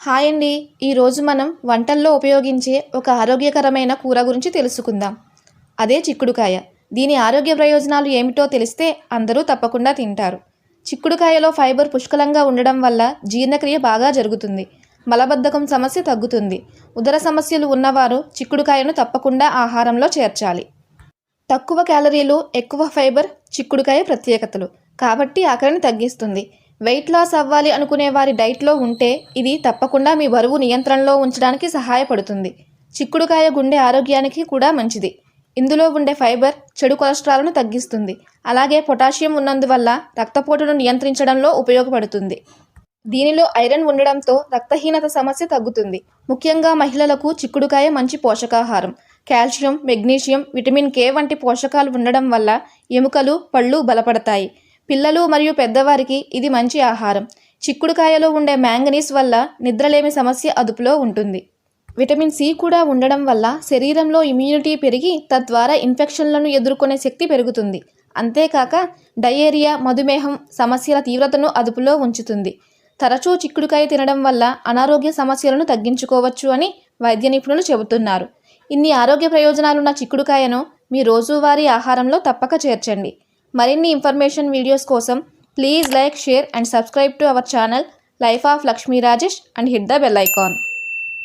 Hi అండి. ఈరోజు మనం వంటల్లో ఉపయోగించే ఒక ఆరోగ్యకరమైన కూర గురించి తెలుసుకుందాం. అదే చిక్కుడుకాయ. దీని ఆరోగ్య ప్రయోజనాలు ఏమిటో తెలిస్తే అందరూ తప్పకుండా తింటారు. చిక్కుడుకాయలో ఫైబర్ పుష్కలంగా ఉండడం వల్ల జీర్ణక్రియ బాగా జరుగుతుంది. మలబద్ధకం సమస్య తగ్గుతుంది. ఉదర సమస్యలు ఉన్నవారు చిక్కుడుకాయను తప్పకుండా ఆహారంలో చేర్చాలి. తక్కువ క్యాలరీలు, ఎక్కువ ఫైబర్ చిక్కుడుకాయ ప్రత్యేకతలు కాబట్టి ఆకలిని తగ్గిస్తుంది. వెయిట్ లాస్ అవ్వాలి అనుకునే వారి డైట్లో ఉంటే ఇది తప్పకుండా మీ బరువు నియంత్రణలో ఉంచడానికి సహాయపడుతుంది. చిక్కుడుకాయ గుండె ఆరోగ్యానికి కూడా మంచిది. ఇందులో ఉండే ఫైబర్ చెడు కొలెస్ట్రాల్ను తగ్గిస్తుంది. అలాగే పొటాషియం ఉన్నందువల్ల రక్తపోటును నియంత్రించడంలో ఉపయోగపడుతుంది. దీనిలో ఐరన్ ఉండడంతో రక్తహీనత సమస్య తగ్గుతుంది. ముఖ్యంగా మహిళలకు చిక్కుడుకాయ మంచి పోషకాహారం. కాల్షియం, మెగ్నీషియం, విటమిన్ కే వంటి పోషకాలు ఉండడం వల్ల ఎముకలు, పళ్ళు బలపడతాయి. పిల్లలు మరియు పెద్దవారికి ఇది మంచి ఆహారం. చిక్కుడుకాయలో ఉండే మ్యాంగనీస్ వల్ల నిద్రలేమి సమస్య అదుపులో ఉంటుంది. విటమిన్ సి కూడా ఉండడం వల్ల శరీరంలో ఇమ్యూనిటీ పెరిగి తద్వారా ఇన్ఫెక్షన్లను ఎదుర్కొనే శక్తి పెరుగుతుంది. అంతేకాక డయేరియా, మధుమేహం సమస్యల తీవ్రతను అదుపులో ఉంచుతుంది. తరచూ చిక్కుడుకాయ తినడం వల్ల అనారోగ్య సమస్యలను తగ్గించుకోవచ్చు అని వైద్య నిపుణులు చెబుతున్నారు. ఇన్ని ఆరోగ్య ప్రయోజనాలున్న చిక్కుడుకాయను మీ రోజువారీ ఆహారంలో తప్పక చేర్చండి. మరిన్ని ఇన్ఫర్మేషన్ వీడియోస్ కోసం please like, share and subscribe to our channel life of Lakshmi Rajesh and hit the bell icon.